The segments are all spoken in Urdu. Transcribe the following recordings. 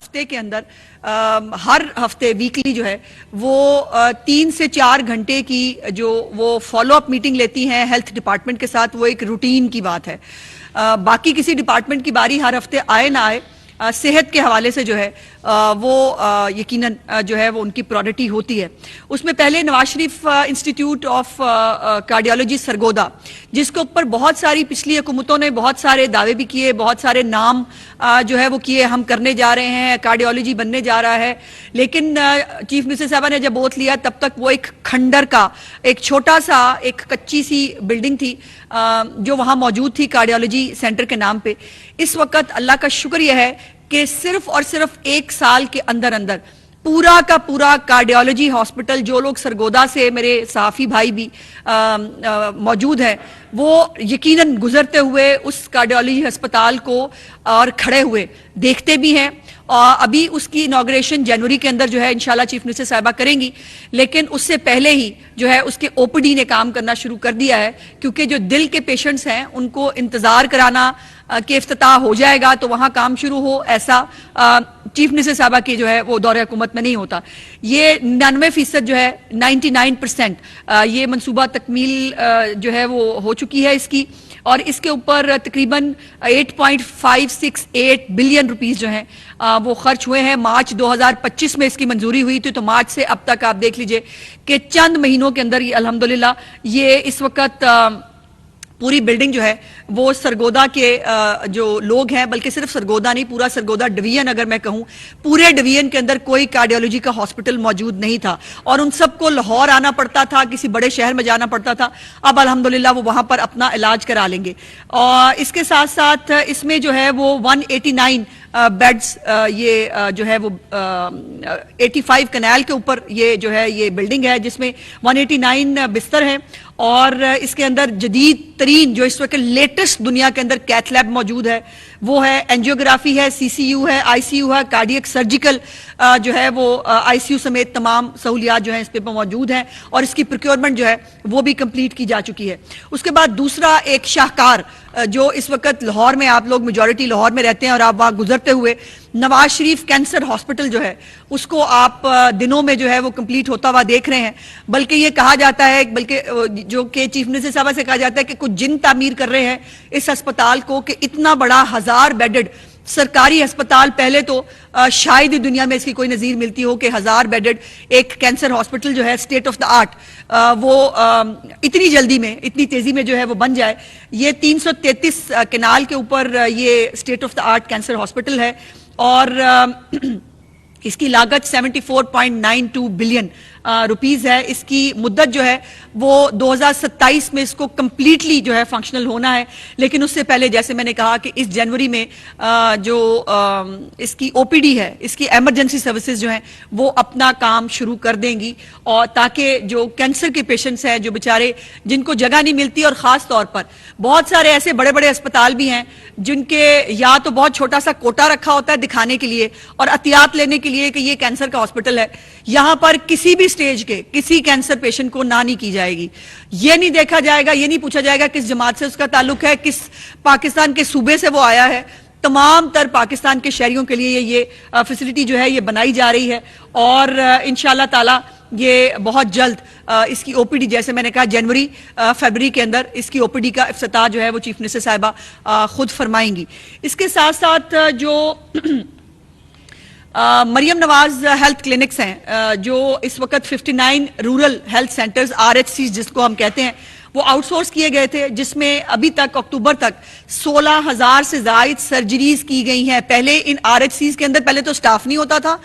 ہفتے کے اندر ہر ہفتے ویکلی جو ہے وہ 3 سے 4 گھنٹے کی جو وہ فالو اپ میٹنگ لیتی ہیں ہیلتھ ڈپارٹمنٹ کے ساتھ، وہ ایک روٹین کی بات ہے. باقی کسی ڈپارٹمنٹ کی باری ہر ہفتے آئے نہ آئے، صحت کے حوالے سے جو ہے وہ یقیناً جو ہے وہ ان کی پرائرٹی ہوتی ہے. اس میں پہلے Nawaz Sharif institute of cardiology Sargodha, جس کے اوپر بہت ساری پچھلی حکومتوں نے بہت سارے دعوے بھی کیے، بہت سارے نام جو ہے وہ کیے، ہم کرنے جا رہے ہیں، کارڈیالوجی بننے جا رہا ہے، لیکن چیف منسٹر صاحبہ نے جب اوتھ لیا تب تک وہ ایک کھنڈر کا ایک چھوٹا سا ایک کچی سی بلڈنگ تھی جو وہاں موجود تھی کارڈیالوجی سینٹر کے نام پہ. اس وقت اللہ کا شکر یہ ہے کہ صرف اور صرف 1 سال کے اندر اندر پورا کا پورا کارڈیالوجی ہاسپٹل، جو لوگ سرگودا سے میرے صحافی بھائی بھی موجود ہیں، وہ یقیناً گزرتے ہوئے اس کارڈیالوجی ہسپتال کو اور کھڑے ہوئے دیکھتے بھی ہیں. ابھی اس کی انوگریشن جنوری کے اندر جو ہے انشاءاللہ چیف منسٹر صاحبہ کریں گی، لیکن اس سے پہلے ہی جو ہے اس کے او پی ڈی نے کام کرنا شروع کر دیا ہے، کیونکہ جو دل کے پیشنٹس ہیں ان کو انتظار کرانا کہ افتتاح ہو جائے گا تو وہاں کام شروع ہو، ایسا چیف منسٹر صاحبہ کی جو ہے وہ دور حکومت میں نہیں ہوتا. یہ 99% جو ہے 99% یہ منصوبہ تکمیل جو ہے وہ ہو چکی ہے اس کی، اور اس کے اوپر تقریباً 8.568 بلین روپیز جو ہیں وہ خرچ ہوئے ہیں. مارچ 2025 میں اس کی منظوری ہوئی تھی، تو مارچ سے اب تک آپ دیکھ لیجئے کہ چند مہینوں کے اندر یہ الحمدللہ یہ اس وقت پوری بلڈنگ جو ہے وہ سرگودا کے جو لوگ ہیں، بلکہ صرف سرگودا نہیں، پورا سرگودا ڈویژن اگر میں کہوں، پورے ڈویژن کے اندر کوئی کارڈیالوجی کا ہاسپٹل موجود نہیں تھا، اور ان سب کو لاہور آنا پڑتا تھا، کسی بڑے شہر میں جانا پڑتا تھا. اب الحمدللہ وہ وہاں پر اپنا علاج کرا لیں گے. اور اس کے ساتھ ساتھ اس میں جو ہے وہ 189 بیڈز یہ جو ہے وہ 85 کنال کے اوپر یہ جو ہے یہ بلڈنگ ہے، جس میں 189 بستر ہیں، اور اس کے اندر جدید ترین جو اس وقت لیٹسٹ دنیا کے اندر کیتھ لیب موجود ہے، وہ ہے اینجیوگرافی ہے، سی سی یو ہے، آئی سی یو ہے، کارڈیک سرجیکل جو ہے وہ آئی سی یو سمیت تمام سہولیات جو ہیں اس پہ موجود ہیں، اور اس کی پروکیورمنٹ جو ہے وہ بھی کمپلیٹ کی جا چکی ہے. اس کے بعد دوسرا ایک شاہکار جو اس وقت لاہور میں، آپ لوگ میجورٹی لاہور میں رہتے ہیں اور آپ وہاں گزرتے ہوئے نواز شریف کینسر ہاسپٹل جو ہے اس کو آپ دنوں میں جو ہے وہ کمپلیٹ ہوتا ہوا دیکھ رہے ہیں. بلکہ یہ کہا جاتا ہے، بلکہ جو کہ چیف منسٹر صاحبہ سے کہا جاتا ہے کہ کچھ جن تعمیر کر رہے ہیں اس ہسپتال کو، کہ اتنا بڑا 1000 بیڈڈ سرکاری ہسپتال، پہلے تو شاید ہی دنیا میں اس کی کوئی نظیر ملتی ہو کہ 1000 بیڈڈ ایک کینسر ہاسپٹل جو ہے اسٹیٹ آف دا آرٹ وہ اتنی جلدی میں اتنی تیزی میں جو ہے وہ بن جائے. یہ 333 کنال کے اوپر یہ state of the art cancer hospital ہے، اور اس کی لاگت 74.92 بلین روپیز ہے. اس کی مدت جو ہے وہ 2027 میں اس کو کمپلیٹلی جو ہے فنکشنل ہونا ہے، لیکن اس سے پہلے جیسے میں نے کہا کہ اس جنوری میں جو اس کی او پی ڈی ہے، اس کی ایمرجنسی سروسز جو ہیں وہ اپنا کام شروع کر دیں گی، اور تاکہ جو کینسر کے پیشنٹس ہیں جو بیچارے جن کو جگہ نہیں ملتی، اور خاص طور پر بہت سارے ایسے بڑے بڑے اسپتال بھی ہیں جن کے یا تو بہت چھوٹا سا کوٹا رکھا ہوتا ہے دکھانے کے لیے اور احتیاط لینے کے لیے کہ یہ کینسر کا ہاسپٹل ہے، یہاں پر کسی بھی سٹیج کے کسی کینسر پیشنٹ کو نہ نہیں کی جائے گی. یہ نہیں دیکھا جائے گا، یہ نہیں پوچھا جائے گا کس جماعت سے اس کا تعلق ہے، کس پاکستان کے صوبے سے وہ آیا ہے. تمام تر پاکستان کے شہریوں کے لیے یہ فیسلٹی جو ہے یہ بنائی جا رہی ہے، اور انشاءاللہ تعالی یہ بہت جلد اس کی او پی ڈی، جیسے میں نے کہا جنوری فیبری کے اندر اس کی او پی ڈی کا افتتاح جو ہے وہ چیف منسٹر صاحبہ خود فرمائیں گی. اس کے ساتھ ساتھ جو مریم نواز ہیلتھ کلینکس ہیں، جو اس وقت 59 رورل ہیلتھ سینٹرز RHCs جس کو ہم کہتے ہیں، وہ آؤٹ سورس کیے گئے تھے، جس میں ابھی تک اکتوبر تک 16,000 سے زائد سرجریز کی گئی ہیں. پہلے ان RHCs کے اندر پہلے تو سٹاف نہیں ہوتا تھا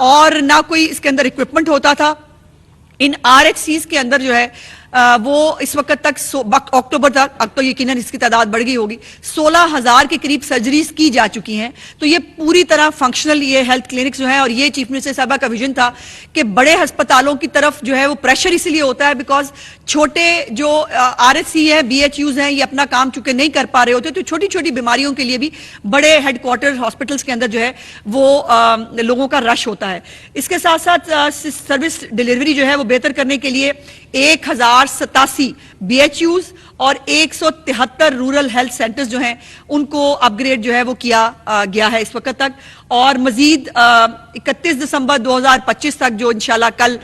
اور نہ کوئی اس کے اندر اکوپمنٹ ہوتا تھا. ان RHCs کے اندر جو ہے وہ اس وقت تک اکتوبر تک، اب تو یقیناً اس کی تعداد بڑھ گئی ہوگی، 16,000 کے قریب سرجریز کی جا چکی ہیں. تو یہ پوری طرح فنکشنل یہ ہیلتھ کلینکس جو ہیں، اور یہ چیف منسٹر صاحبہ کا ویژن تھا کہ بڑے ہسپتالوں کی طرف جو ہے وہ پریشر اس لیے ہوتا ہے بیکاز چھوٹے جو RHC ہیں، BHUs ہیں، یہ اپنا کام چونکہ نہیں کر پا رہے ہوتے، تو چھوٹی چھوٹی بیماریوں کے لیے بھی بڑے ہیڈ کوارٹر ہاسپٹلس کے اندر جو ہے وہ لوگوں کا رش ہوتا ہے. اس کے ساتھ ساتھ سروس ڈیلیوری جو ہے وہ بہتر کرنے کے لیے 1000 487 BHUs اور 173 رورل ہیلتھ سینٹرز جو ہیں ان کو اپ گریڈ جو ہے وہ کیا گیا ہے اس وقت تک، اور مزید 31 دسمبر 2025 تک جو انشاءاللہ کل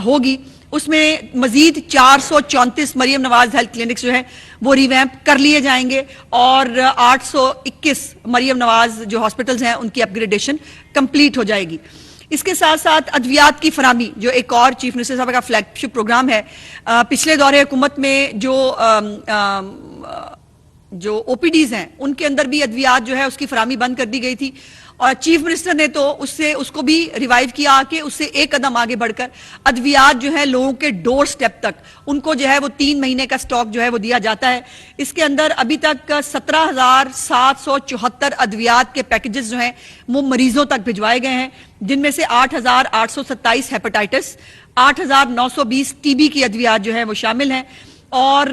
ہوگی اس میں مزید 434 مریم نواز ہیلتھ کلینکس جو ہیں وہ ریویمپ کر لیے جائیں گے، اور 821 مریم نواز جو ہاسپٹلز ہیں ان کی اپ گریڈیشن کمپلیٹ ہو جائے گی۔ اس کے ساتھ ساتھ ادویات کی فراہمی جو ایک اور چیف منسٹر صاحب کا فلیگ شپ پروگرام ہے، پچھلے دور حکومت میں جو او پی ڈیز ہیں ان کے اندر بھی ادویات جو ہے اس کی فراہمی بند کر دی گئی تھی، اور چیف منسٹر نے تو اس کو بھی ریوائیو کیا کہ اس سے ایک قدم آگے بڑھ کر ادویات جو ہے لوگوں کے ڈور سٹیپ تک ان کو جو ہے وہ 3 مہینے کا سٹاک جو ہے وہ دیا جاتا ہے۔ اس کے اندر ابھی تک 17,774 ادویات کے پیکجز جو ہیں وہ مریضوں تک بھجوائے گئے ہیں، جن میں سے 8,827 ہیپاٹائٹس، 8,920 ٹی بی کی ادویات جو ہیں وہ شامل ہیں، اور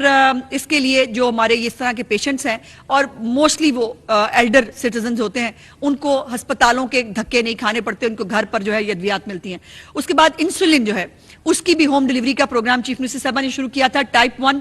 اس کے لیے جو ہمارے اس طرح کے پیشنٹس ہیں اور موسٹلی وہ ایلڈر سٹیزنز ہوتے ہیں ان کو ہسپتالوں کے دھکے نہیں کھانے پڑتے، ان کو گھر پر جو ہے یہ ادویات ملتی ہیں۔ اس کے بعد انسولین جو ہے اس کی بھی ہوم ڈیلیوری کا پروگرام چیف منسٹر صاحبہ نے شروع کیا تھا۔ ٹائپ 1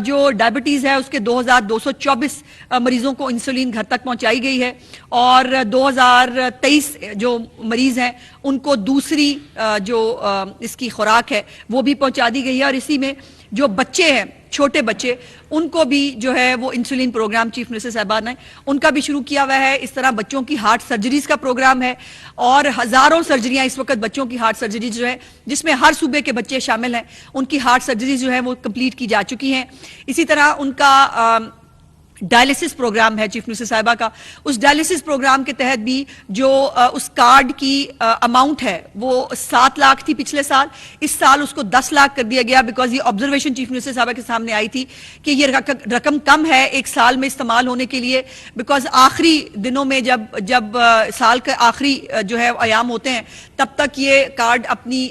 جو ڈائبٹیز ہے اس کے 2,224 مریضوں کو انسولین گھر تک پہنچائی گئی ہے، اور 2,023 جو مریض ہیں ان کو دوسری جو اس کی خوراک ہے وہ بھی پہنچا دی گئی ہے، اور اسی میں جو بچے ہیں چھوٹے بچے ان کو بھی جو ہے وہ انسولین پروگرام چیف منسٹر صاحبہ نے ان کا بھی شروع کیا ہوا ہے۔ اس طرح بچوں کی ہارٹ سرجریز کا پروگرام ہے، اور ہزاروں سرجریاں اس وقت بچوں کی ہارٹ سرجریز جو ہے جس میں ہر صوبے کے بچے شامل ہیں ان کی ہارٹ سرجریز جو ہے وہ کمپلیٹ کی جا چکی ہیں۔ اسی طرح ان کا ڈائلیسس پروگرام ہے چیف منسٹر صاحبہ کا، اس ڈائلیسس پروگرام کے تحت بھی جو اس کارڈ کی اماؤنٹ ہے وہ 7 لاکھ تھی پچھلے سال، اس سال اس کو 10 لاکھ کر دیا گیا، بیکاز یہ آبزرویشن چیف منسٹر صاحبہ کے سامنے آئی تھی کہ یہ رقم کم ہے ایک سال میں استعمال ہونے کے لیے، بیکاز آخری دنوں میں جب سال کے آخری جو ہے ایام ہوتے ہیں تب تک یہ کارڈ اپنی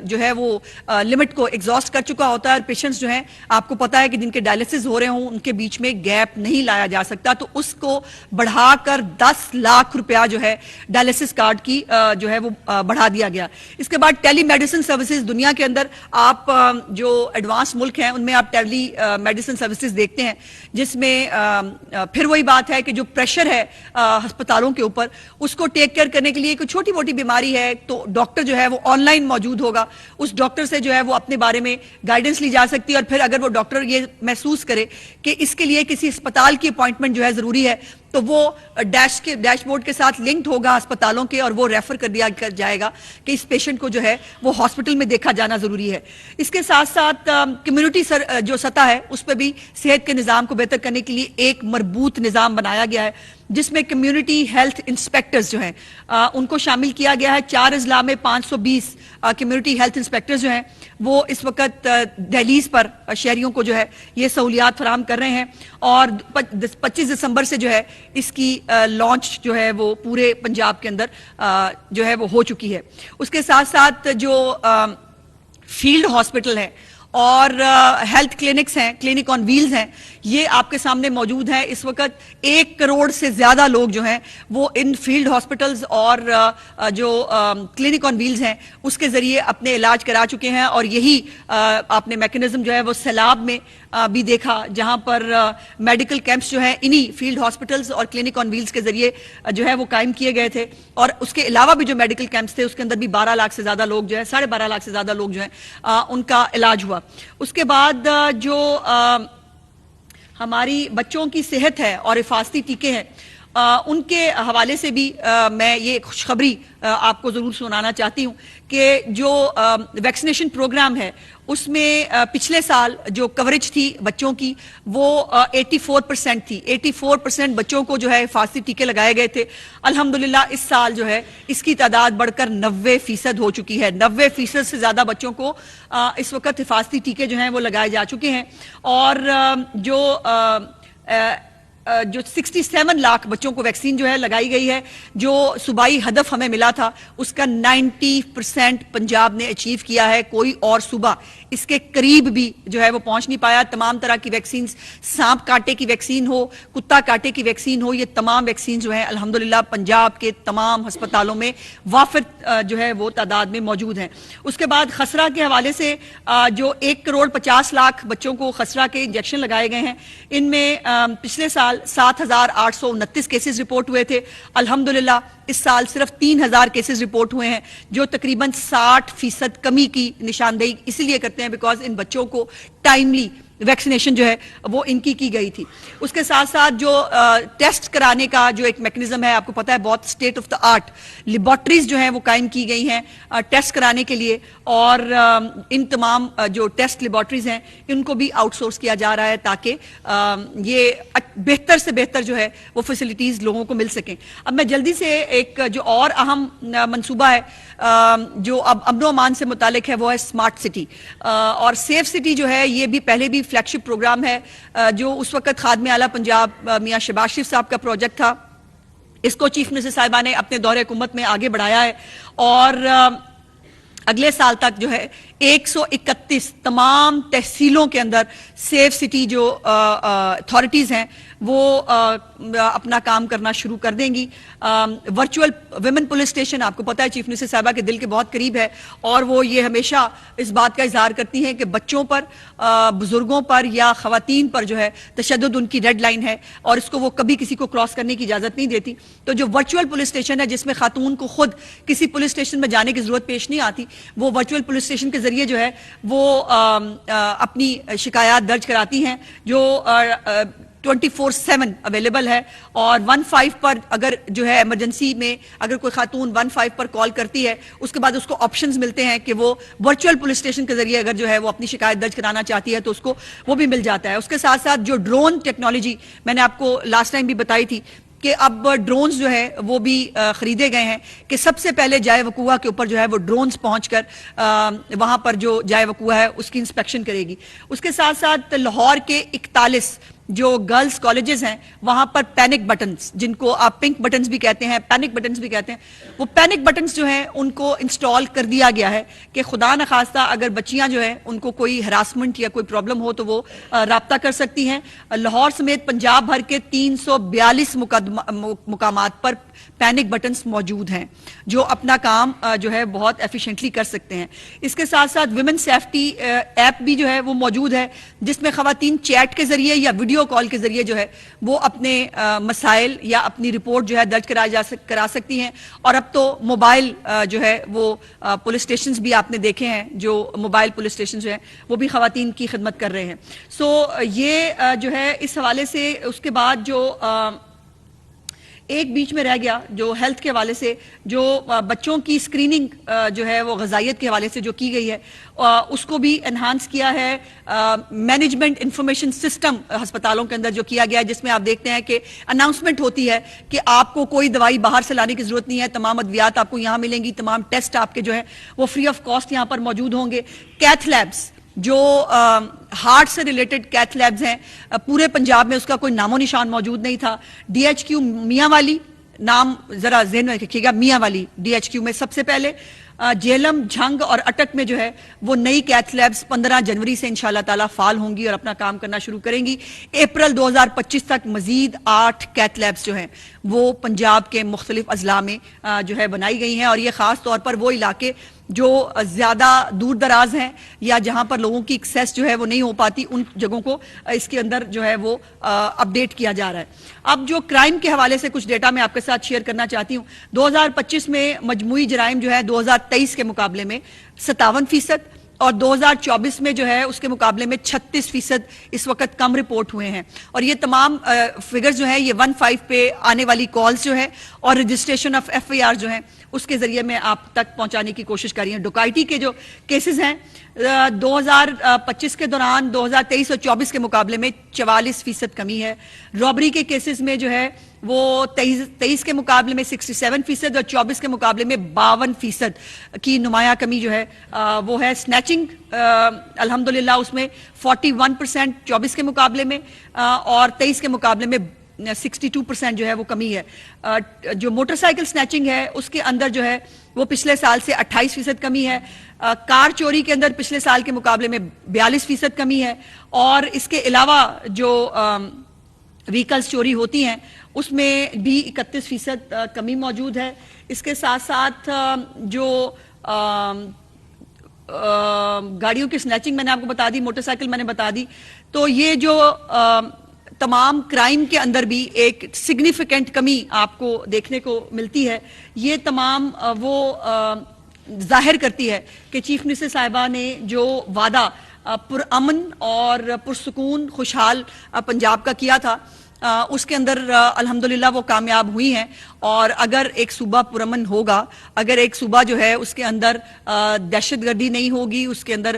جو ہے وہ لمٹ کو ایگزاسٹ کر چکا ہوتا ہے، اور پیشنٹس جو ہیں آپ کو پتا ہے کہ جن کے ڈائلیسس ہو رہے ہوں ان کے بیچ میں گیپ نہیں لایا جا سکتا، تو اس کو بڑھا کر 10 لاکھ روپیہ جو ہے ڈائلیسس کارڈ کی جو ہے وہ بڑھا دیا گیا۔ اس کے بعد ٹیلی میڈیسن سروسز، دنیا کے اندر آپ جو ایڈوانس ملک ہیں ان میں آپ ٹیلی میڈیسن سروسز دیکھتے ہیں، جس میں پھر وہی بات ہے کہ جو پریشر ہے ہسپتالوں کے اوپر اس کو ٹیک کیئر کرنے کے لیے کوئی چھوٹی موٹی بیماری ہے تو ڈاکٹر جو ہے وہ آن لائن موجود ہوگا، اس ڈاکٹر سے جو ہے وہ اپنے بارے میں گائیڈنس لی جا سکتی ہے، اور پھر اگر وہ ڈاکٹر یہ محسوس کرے کہ اس کے لیے کسی اسپتال کی اپوائنٹمنٹ جو ہے ضروری ہے تو وہ ڈیش بورڈ کے ساتھ لنکڈ ہوگا اسپتالوں کے، اور وہ ریفر کر دیا جائے گا کہ اس پیشنٹ کو جو ہے وہ ہاسپٹل میں دیکھا جانا ضروری ہے۔ اس کے ساتھ ساتھ کمیونٹی جو سطح ہے اس پہ بھی صحت کے نظام کو بہتر کرنے کے لیے ایک مربوط نظام بنایا گیا ہے، جس میں کمیونٹی ہیلتھ انسپیکٹرز جو ہیں ان کو شامل کیا گیا ہے۔ 4 اضلاع میں 520 کمیونٹی ہیلتھ انسپیکٹرز جو ہیں وہ اس وقت دہلیز پر شہریوں کو جو ہے یہ سہولیات فراہم کر رہے ہیں، اور 25 دسمبر سے جو ہے اس کی لانچ جو ہے وہ پورے پنجاب کے اندر جو ہے وہ ہو چکی ہے۔ اس کے ساتھ ساتھ جو فیلڈ ہاسپٹل ہے اور ہیلتھ کلینکس ہیں، کلینک آن ویلز ہیں، یہ آپ کے سامنے موجود ہیں۔ اس وقت 1 کروڑ سے زیادہ لوگ جو ہیں وہ ان فیلڈ ہاسپٹلز اور جو کلینک آن ویلز ہیں اس کے ذریعے اپنے علاج کرا چکے ہیں، اور یہی آپ نے میکنزم جو ہے وہ سیلاب میں بھی دیکھا، جہاں پر میڈیکل کیمپس جو ہیں انہی فیلڈ ہاسپٹلز اور کلینک آن ویلز کے ذریعے جو ہے وہ قائم کیے گئے تھے، اور اس کے علاوہ بھی جو میڈیکل کیمپس تھے اس کے اندر بھی 12 لاکھ سے زیادہ لوگ جو ہے 12.5 لاکھ سے زیادہ لوگ جو ہیں ان کا علاج ہوا۔ اس کے بعد جو ہماری بچوں کی صحت ہے اور حفاظتی ٹیکے ہیں ان کے حوالے سے بھی میں یہ خوشخبری آپ کو ضرور سنانا چاہتی ہوں کہ جو ویکسینیشن پروگرام ہے اس میں پچھلے سال جو کوریج تھی بچوں کی وہ 84% تھی، 84% بچوں کو جو ہے حفاظتی ٹیکے لگائے گئے تھے۔ الحمدللہ اس سال جو ہے اس کی تعداد بڑھ کر 90% ہو چکی ہے، 90% سے زیادہ بچوں کو اس وقت حفاظتی ٹیکے جو ہیں وہ لگائے جا چکے ہیں، اور جو 67 لاکھ بچوں کو ویکسین جو ہے لگائی گئی ہے، جو صوبائی ہدف ہمیں ملا تھا اس کا 90% پنجاب نے اچیو کیا ہے، کوئی اور صوبہ اس کے قریب بھی جو ہے وہ پہنچ نہیں پایا. تمام طرح کی ویکسینز, سانپ کاٹے کی ویکسین ہو, کتا کاٹے کی ویکسین ہو, یہ تمام ویکسین جو ہیں الحمدللہ پنجاب کے تمام ہسپتالوں میں وافر جو ہے وہ تعداد میں موجود ہیں. اس کے بعد خسرہ کے حوالے سے جو 1,50,00,000 بچوں کو خسرہ کے انجیکشن لگائے گئے ہیں, ان میں پچھلے سال 7,829 کیسز رپورٹ ہوئے تھے. الحمدللہ اس سال صرف 3,000 کیسز رپورٹ ہوئے ہیں, جو تقریباً 60% کمی کی نشاندہی اس لیے کرتے ہیں بیکاز ان بچوں کو ٹائملی ویکسینیشن جو ہے وہ ان کی گئی تھی. اس کے ساتھ ساتھ جو ٹیسٹ کرانے کا جو ایک میکنزم ہے, آپ کو پتا ہے بہت state of the art laboratories جو ہیں وہ قائم کی گئی ہیں ٹیسٹ کرانے کے لیے, اور ان تمام جو ٹیسٹ لیبارٹریز ہیں ان کو بھی آؤٹ سورس کیا جا رہا ہے تاکہ یہ بہتر سے بہتر جو ہے وہ فیسلٹیز لوگوں کو مل سکیں. اب میں جلدی سے ایک جو اور اہم منصوبہ ہے جو اب امن و امان سے متعلق ہے وہ ہے اسمارٹ سٹی, اور سیف سٹی جو ہے یہ بھی پہلے بھی فلیگ شپ پروگرام ہے جو اس وقت خادم اعلیٰ پنجاب میاں شہباز شریف صاحب کا پروجیکٹ تھا. اس کو چیف منسٹر صاحبہ نے اپنے دور حکومت میں آگے بڑھایا ہے, اور اگلے سال تک جو ہے 131 تمام تحصیلوں کے اندر سیف سٹی جو اتھارٹیز ہیں وہ اپنا کام کرنا شروع کر دیں گی. ورچوئل ویمن پولیس اسٹیشن آپ کو پتا ہے چیف منسٹر صاحبہ کے دل کے بہت قریب ہے, اور وہ یہ ہمیشہ اس بات کا اظہار کرتی ہیں کہ بچوں پر, بزرگوں پر یا خواتین پر جو ہے تشدد ان کی ریڈ لائن ہے, اور اس کو وہ کبھی کسی کو کراس کرنے کی اجازت نہیں دیتی. تو جو ورچوئل پولیس اسٹیشن ہے جس میں خاتون کو خود کسی پولیس اسٹیشن میں جانے کی ضرورت پیش نہیں آتی, وہ ورچوئل پولیس اسٹیشن کے ذریعے جو ہے وہ اپنی شکایات درج کراتی ہیں, جو 24/7 اویلیبل ہے. اور 15 پر اگر جو ہے ایمرجنسی میں اگر کوئی خاتون 15 پر کال کرتی ہے, اس کے بعد اس کو آپشنز ملتے ہیں کہ وہ ورچوئل پولیس اسٹیشن کے ذریعے اگر جو ہے وہ اپنی شکایت درج کرانا چاہتی ہے تو اس کو وہ بھی مل جاتا ہے. اس کے ساتھ ساتھ جو ڈرون ٹیکنالوجی میں نے آپ کو لاسٹ ٹائم بھی بتائی تھی کہ اب ڈرونز جو ہے وہ بھی خریدے گئے ہیں کہ سب سے پہلے جائے وقوع کے اوپر جو ہے وہ ڈرونز پہنچ کر وہاں پر جو جائے وقوع ہے اس کی انسپیکشن کرے گی. اس کے ساتھ ساتھ لاہور کے 41 جو گرلز کالجز ہیں وہاں پر پینک بٹنز, جن کو آپ پنک بٹنز بھی کہتے ہیں, پینک بٹنز بھی کہتے ہیں, وہ پینک بٹنز جو ہیں ان کو انسٹال کر دیا گیا ہے کہ خدا نخواستہ اگر بچیاں جو ہیں ان کو کوئی ہراسمنٹ یا کوئی پرابلم ہو تو وہ رابطہ کر سکتی ہیں. لاہور سمیت پنجاب بھر کے 342 مقامات پر پینک بٹنز موجود ہیں جو اپنا کام جو ہے بہت ایفیشینٹلی کر سکتے ہیں. اس کے ساتھ ساتھ ویمن سیفٹی ایپ بھی جو ہے وہ موجود ہے جس میں خواتین چیٹ کے ذریعے یا ویڈیو کال کے ذریعے جو ہے وہ اپنے مسائل یا اپنی رپورٹ جو ہے درج کرا سکتی ہیں. اور اب تو موبائل جو ہے وہ پولیس اسٹیشنز بھی آپ نے دیکھے ہیں, جو موبائل پولیس اسٹیشن جو ہیں وہ بھی خواتین کی خدمت کر رہے ہیں. سو یہ جو ہے اس حوالے سے. اس کے بعد جو ایک بیچ میں رہ گیا جو ہیلتھ کے حوالے سے, جو بچوں کی اسکریننگ جو ہے وہ غذائیت کے حوالے سے جو کی گئی ہے اس کو بھی انہانس کیا ہے. مینجمنٹ انفارمیشن سسٹم ہسپتالوں کے اندر جو کیا گیا ہے, جس میں آپ دیکھتے ہیں کہ اناؤنسمنٹ ہوتی ہے کہ آپ کو کوئی دوائی باہر سے لانے کی ضرورت نہیں ہے, تمام ادویات آپ کو یہاں ملیں گی, تمام ٹیسٹ آپ کے جو ہے وہ فری آف کاسٹ یہاں پر موجود ہوں گے. کیتھ لیبس جو ہارٹ سے ریلیٹڈ کیتھ لیبز ہیں پورے پنجاب میں اس کا کوئی نام و نشان موجود نہیں تھا. DHQ میاں والی, نام ذرا ذہن میں رکھیے گا, میاں والی DHQ میں سب سے پہلے. جیلم, جھنگ اور اٹک میں جو ہے وہ نئی کیتھ لیبز 15 جنوری سے انشاءاللہ تعالیٰ فعال ہوں گی اور اپنا کام کرنا شروع کریں گی. اپریل 2025 تک مزید 8 کیتھ لیبز جو ہیں وہ پنجاب کے مختلف اضلاع میں جو ہے بنائی گئی ہیں, اور یہ خاص طور پر وہ علاقے جو زیادہ دور دراز ہیں یا جہاں پر لوگوں کی ایکسیس جو ہے وہ نہیں ہو پاتی, ان جگہوں کو اس کے اندر جو ہے وہ اپڈیٹ کیا جا رہا ہے. اب جو کرائم کے حوالے سے کچھ ڈیٹا میں آپ کے ساتھ شیئر کرنا چاہتی ہوں. 2025 میں مجموعی جرائم جو ہے 2023 کے مقابلے میں 57%, اور 2024 میں جو ہے اس کے مقابلے میں 36% اس وقت کم رپورٹ ہوئے ہیں. اور یہ تمام فگرز جو ہیں یہ 15 پہ آنے والی کالز جو ہے اور رجسٹریشن آف FIR جو ہیں اس کے ذریعے میں آپ تک پہنچانے کی کوشش کر رہی ہیں. ڈکیتی کے جو کیسز ہیں 2025 کے دوران 2023 اور 24 کے مقابلے میں 44% کمی ہے. رابری کے کیسز میں جو ہے وہ 23 کے مقابلے میں 67% اور 24 کے مقابلے میں 52% کی نمایاں کمی جو ہے وہ ہے. سنیچنگ الحمدللہ اس میں 41% 24 کے مقابلے میں اور 23 کے مقابلے میں 62% جو ہے وہ کمی ہے۔ جو موٹر سائیکل سنیچنگ ہے اس کے اندر جو ہے وہ پچھلے سال سے 28% کمی ہے۔ کار چوری کے اندر پچھلے سال کے مقابلے میں 42% کمی ہے، اور اس کے علاوہ جو ویکلز چوری ہوتی ہیں اس میں بھی 31% کمی موجود ہے۔ اس کے ساتھ ساتھ جو گاڑیوں کی سنیچنگ میں نے آپ کو بتا دی، موٹر سائیکل میں نے بتا دی، تو یہ جو تمام کرائم کے اندر بھی ایک سگنیفیکنٹ کمی آپ کو دیکھنے کو ملتی ہے۔ یہ تمام وہ ظاہر کرتی ہے کہ چیف منسٹر صاحبہ نے جو وعدہ پرامن اور پرسکون خوشحال پنجاب کا کیا تھا اس کے اندر الحمدللہ وہ کامیاب ہوئی ہیں۔ اور اگر ایک صوبہ پرامن ہوگا، اگر ایک صوبہ جو ہے اس کے اندر دہشت گردی نہیں ہوگی، اس کے اندر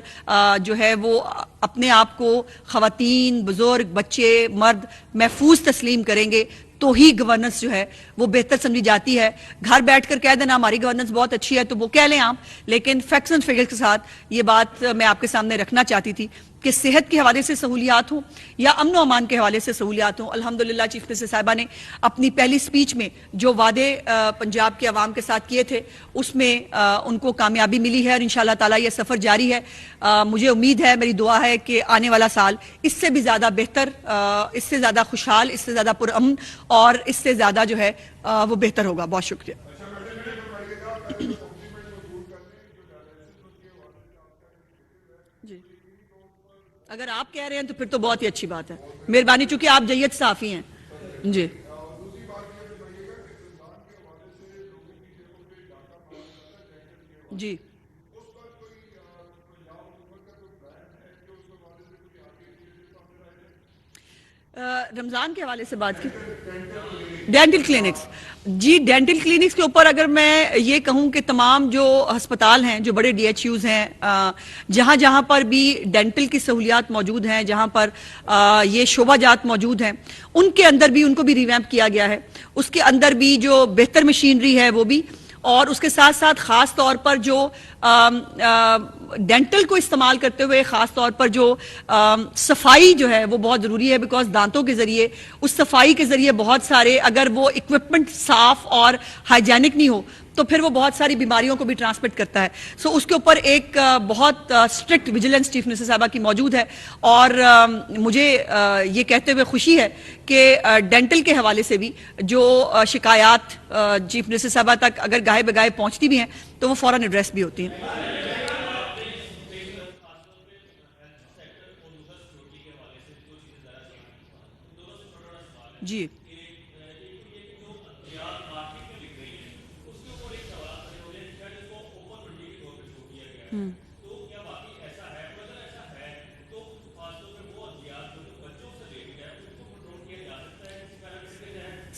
جو ہے وہ اپنے آپ کو خواتین، بزرگ، بچے، مرد محفوظ تسلیم کریں گے تو ہی گورننس جو ہے وہ بہتر سمجھی جاتی ہے۔ گھر بیٹھ کر کہہ دینا ہماری گورننس بہت اچھی ہے تو وہ کہہ لیں آپ، لیکن فیکٹس اینڈ فگرز کے ساتھ یہ بات میں آپ کے سامنے رکھنا چاہتی تھی کہ صحت کے حوالے سے سہولیات ہوں یا امن و امان کے حوالے سے سہولیات ہوں، الحمدللہ چیف منسٹر صاحبہ نے اپنی پہلی سپیچ میں جو وعدے پنجاب کے عوام کے ساتھ کیے تھے اس میں ان کو کامیابی ملی ہے، اور انشاءاللہ تعالی یہ سفر جاری ہے۔ مجھے امید ہے، میری دعا ہے کہ آنے والا سال اس سے بھی زیادہ بہتر، اس سے زیادہ خوشحال، اس سے زیادہ پرامن اور اس سے زیادہ جو ہے وہ بہتر ہوگا۔ بہت شکریہ۔ جی، اگر آپ کہہ رہے ہیں تو پھر تو بہت ہی اچھی بات ہے، مہربانی، چونکہ آپ جیت صحافی ہیں۔ جی جی رمضان کے حوالے سے بات کی، ڈینٹل کلینکس، جی ڈینٹل کلینکس کے اوپر اگر میں یہ کہوں کہ تمام جو ہسپتال ہیں، جو بڑے ڈی ایچ یوز ہیں، جہاں جہاں پر بھی ڈینٹل کی سہولیات موجود ہیں، جہاں پر یہ شعبہ جات موجود ہیں، ان کے اندر بھی ان کو بھی ریویمپ کیا گیا ہے۔ اس کے اندر بھی جو بہتر مشینری ہے وہ بھی، اور اس کے ساتھ ساتھ خاص طور پر جو ڈینٹل کو استعمال کرتے ہوئے خاص طور پر جو صفائی جو ہے وہ بہت ضروری ہے، بیکاز دانتوں کے ذریعے، اس صفائی کے ذریعے بہت سارے، اگر وہ اکوپمنٹ صاف اور ہائیجینک نہیں ہو تو پھر وہ بہت ساری بیماریوں کو بھی ٹرانسمٹ کرتا ہے۔ سو اس کے اوپر ایک بہت اسٹرکٹ ویجیلنس چیف منسٹر صاحبہ کی موجود ہے، اور مجھے یہ کہتے ہوئے خوشی ہے کہ ڈینٹل کے حوالے سے بھی جو شکایات چیف منسٹر صاحبہ تک اگر گاہے بگاہے پہنچتی بھی ہیں تو وہ فوراً ایڈریس بھی ہوتی ہیں۔ جی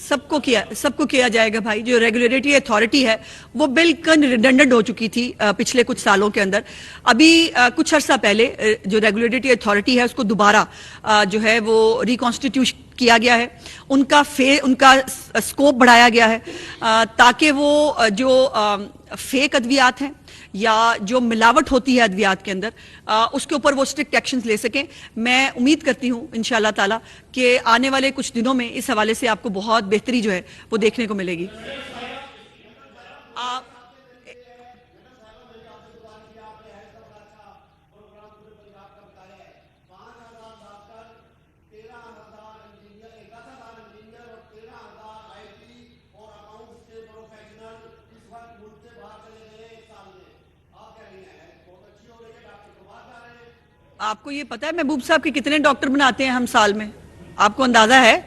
سب کو کیا جائے گا بھائی۔ جو ریگولیٹری اتھارٹی ہے وہ بالکل ریڈنڈنٹ ہو چکی تھی پچھلے کچھ سالوں کے اندر۔ ابھی کچھ عرصہ پہلے جو ریگولیٹری اتھارٹی ہے اس کو دوبارہ جو ہے وہ ریکانسٹیٹیوٹ کیا گیا ہے، ان کا اسکوپ بڑھایا گیا ہے تاکہ وہ جو فیک ادویات ہیں یا جو ملاوٹ ہوتی ہے ادویات کے اندر اس کے اوپر وہ اسٹرکٹ ایکشنز لے سکیں۔ میں امید کرتی ہوں انشاءاللہ تعالی کہ آنے والے کچھ دنوں میں اس حوالے سے آپ کو بہت بہتری جو ہے وہ دیکھنے کو ملے گی۔ آپ آپ کو یہ پتا ہے محبوب صاحب کہ کتنے ڈاکٹر بناتے ہیں ہم سال میں؟ آپ کو اندازہ ہے؟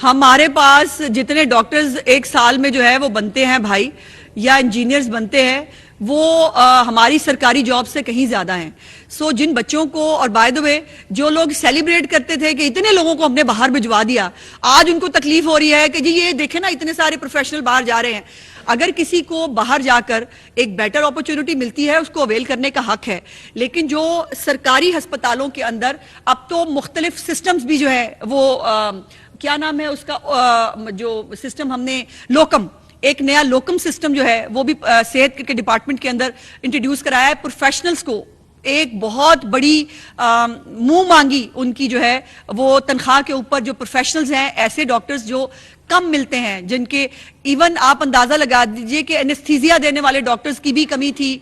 ہمارے پاس جتنے ڈاکٹرز ایک سال میں جو ہے وہ بنتے ہیں بھائی، یا انجینئرز بنتے ہیں، وہ ہماری سرکاری جاب سے کہیں زیادہ ہیں۔ سو جن بچوں کو، اور بائی دی وے جو لوگ سیلیبریٹ کرتے تھے کہ اتنے لوگوں کو ہم نے باہر بھجوا دیا، آج ان کو تکلیف ہو رہی ہے کہ جی یہ دیکھیں نا اتنے سارے پروفیشنل باہر جا رہے ہیں۔ اگر کسی کو باہر جا کر ایک بیٹر اپرچونٹی ملتی ہے اس کو اویل کرنے کا حق ہے، لیکن جو سرکاری ہسپتالوں کے اندر اب تو مختلف سسٹمز بھی جو ہے وہ کیا نام ہے اس کا، جو سسٹم ہم نے لوکم، ایک نیا لوکم سسٹم جو ہے وہ بھی صحت کے ڈپارٹمنٹ کے اندر انٹروڈیوس کرایا ہے، پروفیشنلز کو ایک بہت بڑی منہ مانگی ان کی جو ہے وہ تنخواہ کے اوپر جو پروفیشنلز ہیں، ایسے ڈاکٹرز جو کم ملتے ہیں، جن کے ایون آپ اندازہ لگا دیجئے کہ انستھیزیا دینے والے ڈاکٹرز کی بھی کمی تھی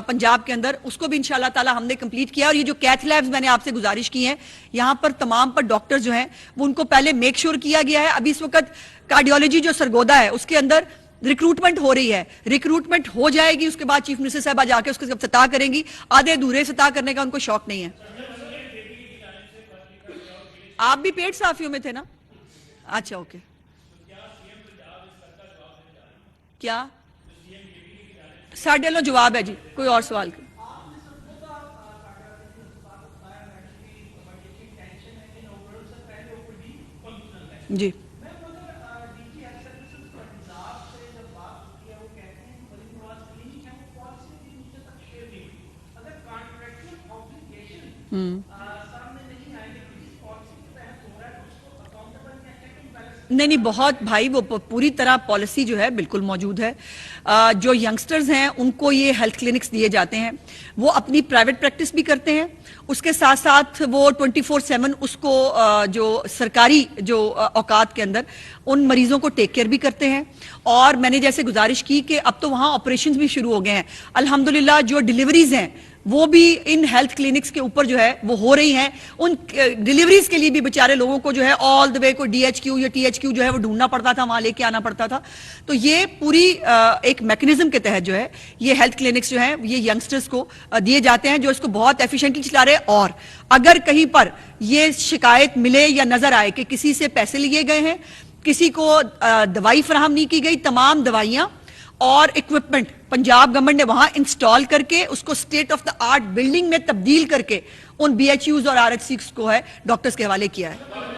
پنجاب کے اندر، اس کو بھی انشاءاللہ تعالی ہم نے کمپلیٹ کیا. اور یہ جو کیتھ لیبز میں نے آپ سے گزارش کی ہیں، یہاں پر تمام پر ڈاکٹر جو ہیں وہ ان کو پہلے میک شور کیا گیا ہے. ابھی اس وقت کارڈیولوجی جو سرگودا ہے اس کے اندر ریکروٹمنٹ ہو رہی ہے، ریکروٹمنٹ ہو جائے گی، اس کے بعد چیف منسٹر صاحبہ جا کے اس کو افتتاح کریں گی. آدھے ادھورے افتتاح کرنے کا ان کو شوق نہیں ہے. آپ بھی پیٹ صافیوں میں تھے نا؟ اچھا اوکے. کیا ساڑھے لو جواب ہے جی، کوئی اور سوال کریں. جی نہیں نہیں، بہت بھائی وہ پوری طرح پالیسی جو ہے بالکل موجود ہے. جو ینگسٹرز ہیں ان کو یہ ہیلتھ کلینکس دیے جاتے ہیں، وہ اپنی پرائیویٹ پریکٹس بھی کرتے ہیں، اس کے ساتھ ساتھ وہ 24/7 اس کو جو سرکاری جو اوقات کے اندر ان مریضوں کو ٹیک کیئر بھی کرتے ہیں. اور میں نے جیسے گزارش کی کہ اب تو وہاں آپریشنز بھی شروع ہو گئے ہیں الحمدللہ. جو ڈیلیوریز ہیں وہ بھی ان ہیلتھ کلینکس کے اوپر جو ہے وہ ہو رہی ہیں. ان ڈیلیوریز کے لیے بھی بیچارے لوگوں کو جو ہے آل دا وے کوئی ڈی ایچ کیو یا ٹی ایچ کیو جو ہے وہ ڈھونڈنا پڑتا تھا، وہاں لے کے آنا پڑتا تھا. تو یہ پوری ایک میکنزم کے تحت جو ہے یہ ہیلتھ کلینکس جو ہیں یہ ینگسٹرز کو دیے جاتے ہیں جو اس کو بہت ایفیشینٹلی چلا رہے ہیں. اور اگر کہیں پر یہ شکایت ملے یا نظر آئے کہ کسی سے پیسے لیے گئے ہیں، کسی کو دوائی فراہم نہیں کی گئی، تمام دوائیاں اور ایکوپمنٹ پنجاب گورنمنٹ نے وہاں انسٹال کر کے اس کو state of the art building میں تبدیل کر کے ان بی ایچ یوز اور آر ایچ سیز کو ہے ڈاکٹرز کے حوالے کیا ہے.